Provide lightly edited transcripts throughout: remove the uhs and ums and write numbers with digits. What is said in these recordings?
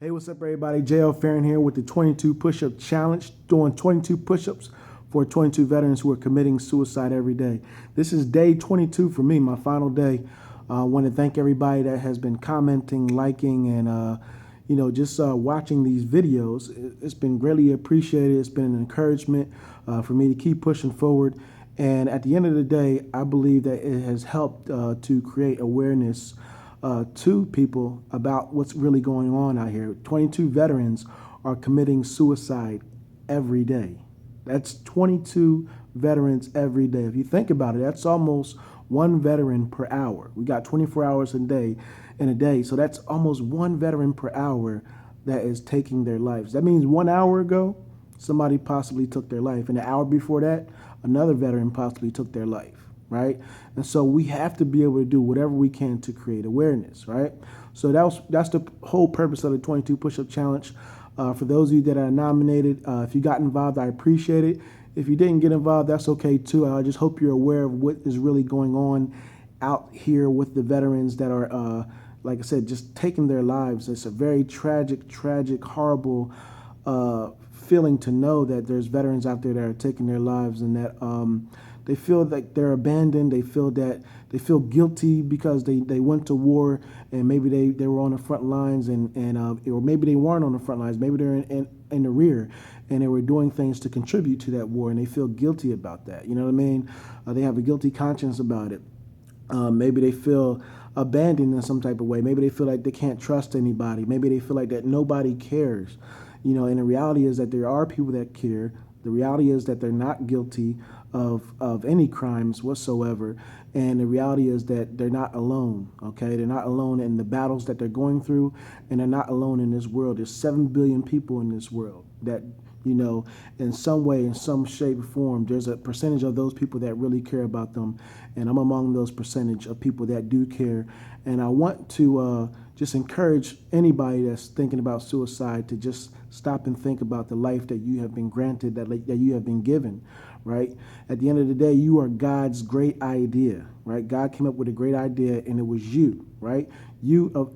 Hey, what's up, everybody? JL Farron here with the 22 Push-Up Challenge, doing 22 push-ups for 22 veterans who are committing suicide every day. This is day 22 for me, my final day. I want to thank everybody that has been commenting, liking, and just watching these videos. It's been greatly appreciated. It's been an encouragement for me to keep pushing forward. And at the end of the day, I believe that it has helped to create awareness to people about what's really going on out here. 22 veterans are committing suicide every day. That's 22 veterans every day. If you think about it, that's almost one veteran per hour. We got 24 hours in a day, so that's almost one veteran per hour that is taking their lives. That means 1 hour ago, somebody possibly took their life, and an hour before that, another veteran possibly took their life, right? And so we have to be able to do whatever we can to create awareness, right? So that's the whole purpose of the 22 Push-Up Challenge. For those of you that are nominated, if you got involved, I appreciate it. If you didn't get involved, that's okay too. I just hope you're aware of what is really going on out here with the veterans that are, like I said, just taking their lives. It's a very tragic, horrible feeling to know that there's veterans out there that are taking their lives, and that they feel like they're abandoned. They feel guilty because they went to war, and maybe they were on the front lines, or maybe they weren't on the front lines. Maybe they're in the rear, and they were doing things to contribute to that war, and they feel guilty about that. You know what I mean? They have a guilty conscience about it. Maybe they feel abandoned in some type of way. Maybe they feel like they can't trust anybody. Maybe they feel like that nobody cares. And the reality is that there are people that care. The reality is that they're not guilty of any crimes whatsoever. And the reality is that they're not alone, okay? They're not alone in the battles that they're going through, and they're not alone in this world. There's 7 billion people in this world that, in some way, in some shape or form, there's a percentage of those people that really care about them. And I'm among those percentage of people that do care. And I want to just encourage anybody that's thinking about suicide to just stop and think about the life that you have been granted, that you have been given, right? At the end of the day, you are God's great idea, right? God came up with a great idea, and it was you, right?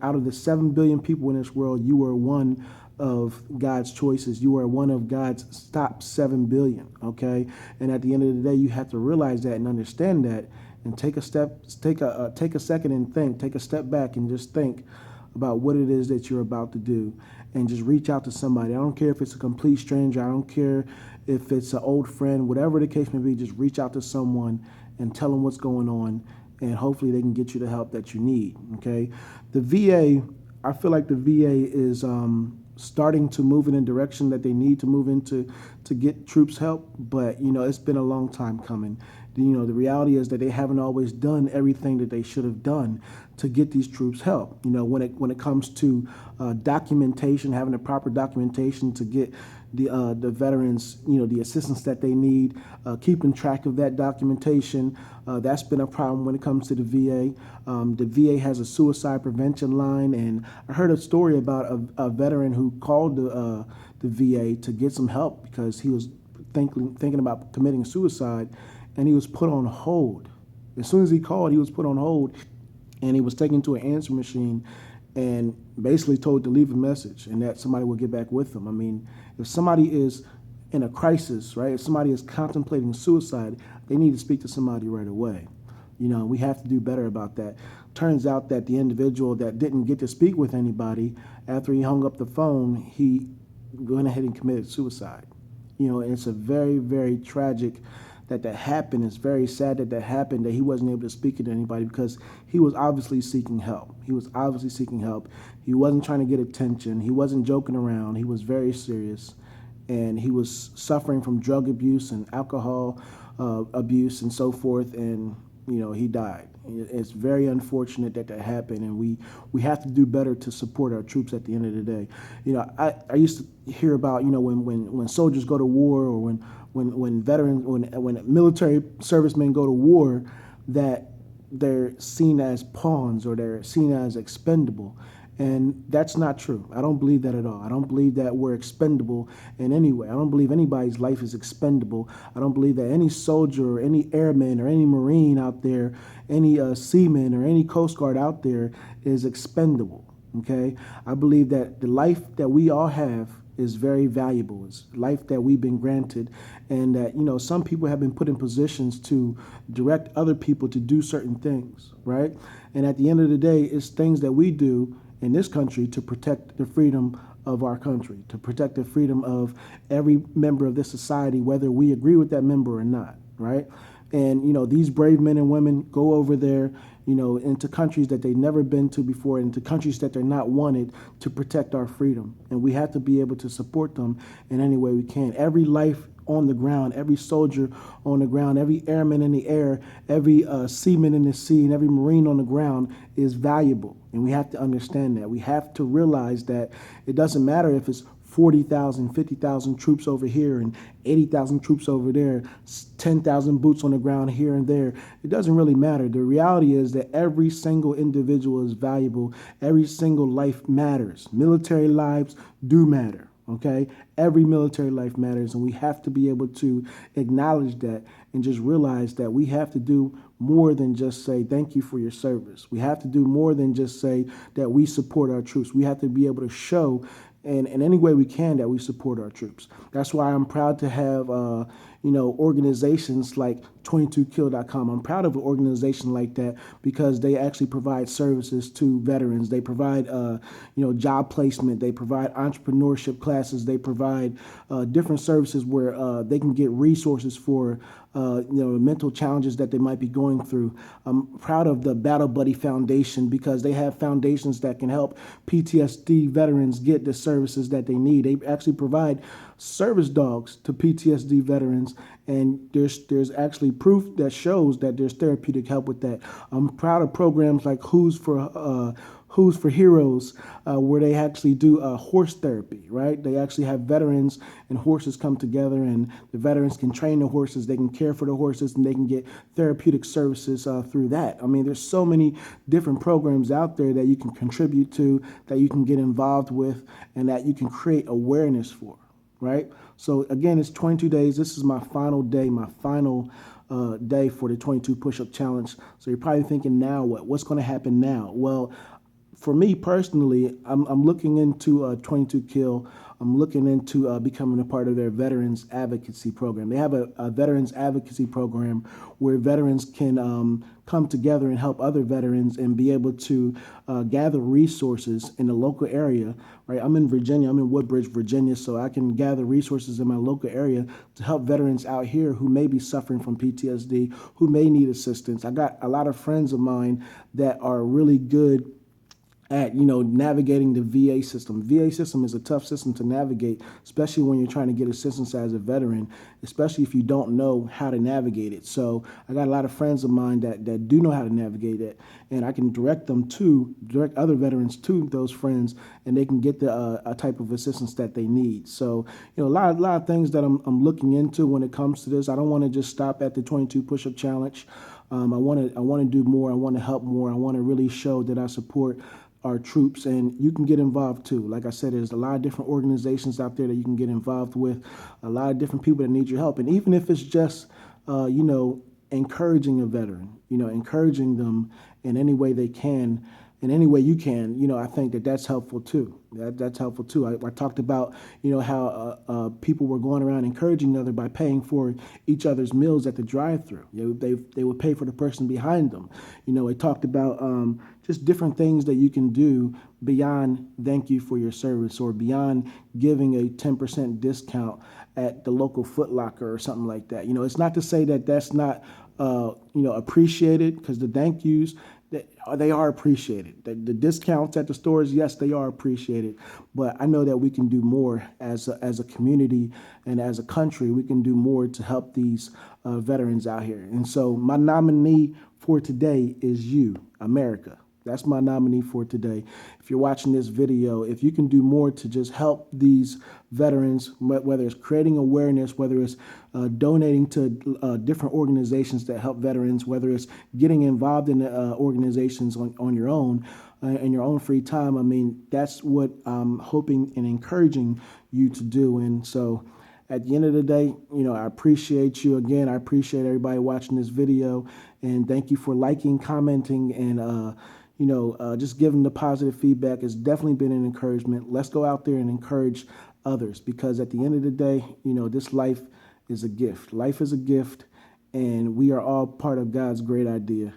Out of the 7 billion people in this world, you are one of God's choices. You are one of God's top 7 billion, okay? And at the end of the day, you have to realize that and understand that, and take a second and think, take a step back and just think about what it is that you're about to do, and just reach out to somebody. I don't care if it's a complete stranger. I don't care if it's an old friend, whatever the case may be, just reach out to someone and tell them what's going on, and hopefully they can get you the help that you need, okay? The VA, I feel like the VA is starting to move in a direction that they need to move into to get troops help, but it's been a long time coming. The reality is that they haven't always done everything that they should have done to get these troops help. When it comes to documentation, having the proper documentation to get the veterans, the assistance that they need, keeping track of that documentation. That's been a problem when it comes to the VA. The VA has a suicide prevention line, and I heard a story about a veteran who called the VA to get some help because he was thinking about committing suicide, and he was put on hold. As soon as he called, he was put on hold, and he was taken to an answer machine and basically told to leave a message and that somebody will get back with them. I mean, if somebody is in a crisis, right, if somebody is contemplating suicide, they need to speak to somebody right away. We have to do better about that. Turns out that the individual that didn't get to speak with anybody, after he hung up the phone, he went ahead and committed suicide. And it's a very tragic that happened. It's very sad that happened, that he wasn't able to speak to anybody because he was obviously seeking help. He wasn't trying to get attention. He wasn't joking around. He was very serious, and he was suffering from drug abuse and alcohol abuse and so forth, and he died. It's very unfortunate that happened, and we have to do better to support our troops at the end of the day. I used to hear about when soldiers go to war, or when veterans, when military servicemen go to war, that they're seen as pawns or they're seen as expendable. And that's not true. I don't believe that at all. I don't believe that we're expendable in any way. I don't believe anybody's life is expendable. I don't believe that any soldier or any airman or any Marine out there, any seaman or any Coast Guard out there is expendable. Okay, I believe that the life that we all have is very valuable. It's life that we've been granted, and that some people have been put in positions to direct other people to do certain things, right? And at the end of the day, it's things that we do in this country to protect the freedom of our country, to protect the freedom of every member of this society, whether we agree with that member or not, right? And these brave men and women go over there, into countries that they've never been to before, into countries that they're not wanted, to protect our freedom. And we have to be able to support them in any way we can. Every life on the ground, every soldier on the ground, every airman in the air, every seaman in the sea, and every Marine on the ground is valuable. And we have to understand that. We have to realize that it doesn't matter if it's 40,000, 50,000 troops over here and 80,000 troops over there, 10,000 boots on the ground here and there. It doesn't really matter. The reality is that every single individual is valuable. Every single life matters. Military lives do matter. Okay, every military life matters, and we have to be able to acknowledge that and just realize that we have to do more than just say thank you for your service. We have to do more than just say that we support our troops. We have to be able to show in any way we can that we support our troops. That's why I'm proud to have organizations like 22kill.com. I'm proud of an organization like that because they actually provide services to veterans. They provide job placement. They provide entrepreneurship classes. They provide different services where they can get resources for mental challenges that they might be going through. I'm proud of the Battle Buddy Foundation because they have foundations that can help PTSD veterans get the services that they need. They actually provide service dogs to PTSD veterans, and there's actually proof that shows that there's therapeutic help with that. I'm proud of programs like Who's for Heroes, where they actually do horse therapy, right? They actually have veterans and horses come together, and the veterans can train the horses, they can care for the horses, and they can get therapeutic services through that. I mean, there's so many different programs out there that you can contribute to, that you can get involved with, and that you can create awareness for, right? So again, it's 22 days. This is my final day, my final day for the 22 push-up challenge. So you're probably thinking, now what? What's going to happen now? Well, for me personally, I'm looking into 22 Kill. I'm looking into becoming a part of their Veterans Advocacy Program. They have a Veterans Advocacy Program where veterans can come together and help other veterans and be able to gather resources in the local area. Right? I'm in Virginia. I'm in Woodbridge, Virginia, so I can gather resources in my local area to help veterans out here who may be suffering from PTSD, who may need assistance. I got a lot of friends of mine that are really good at navigating the VA system. VA system is a tough system to navigate, especially when you're trying to get assistance as a veteran, especially if you don't know how to navigate it. So I got a lot of friends of mine that do know how to navigate it, and I can direct other veterans to those friends, and they can get the a type of assistance that they need. So a lot of things that I'm looking into when it comes to this. I don't want to just stop at the 22 push-up challenge. I want to do more. I want to help more. I want to really show that I support our troops, and you can get involved too. Like I said, there's a lot of different organizations out there that you can get involved with, a lot of different people that need your help. And even if it's just, encouraging a veteran, encouraging them in any way they can, in any way you can, I think that's helpful too. That's helpful too. I talked about, how people were going around encouraging each other by paying for each other's meals at the drive-thru. They would pay for the person behind them. I talked about just different things that you can do beyond thank you for your service, or beyond giving a 10% discount at the local Foot Locker or something like that. It's not to say that that's not appreciated, because the thank yous, they are appreciated. The discounts at the stores, yes, they are appreciated. But I know that we can do more as a community and as a country. We can do more to help these veterans out here. And so my nominee for today is you, America. That's my nominee for today. If you're watching this video, if you can do more to just help these veterans, whether it's creating awareness, whether it's donating to different organizations that help veterans, whether it's getting involved in organizations on your own, in your own free time, I mean, that's what I'm hoping and encouraging you to do. And so at the end of the day, I appreciate you. Again, I appreciate everybody watching this video, and thank you for liking, commenting, and just giving the positive feedback has definitely been an encouragement. Let's go out there and encourage others, because at the end of the day, this life is a gift. Life is a gift, and we are all part of God's great idea.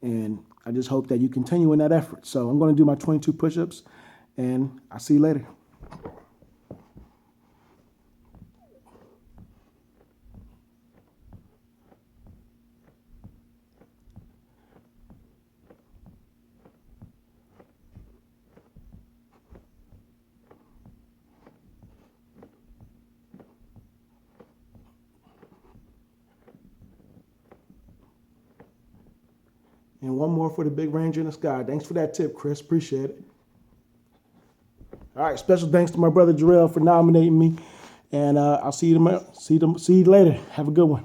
And I just hope that you continue in that effort. So I'm going to do my 22 push-ups, and I'll see you later. And one more for the big ranger in the sky. Thanks for that tip, Chris. Appreciate it. All right, special thanks to my brother Jarrell for nominating me. And I'll see you tomorrow. See you later. Have a good one.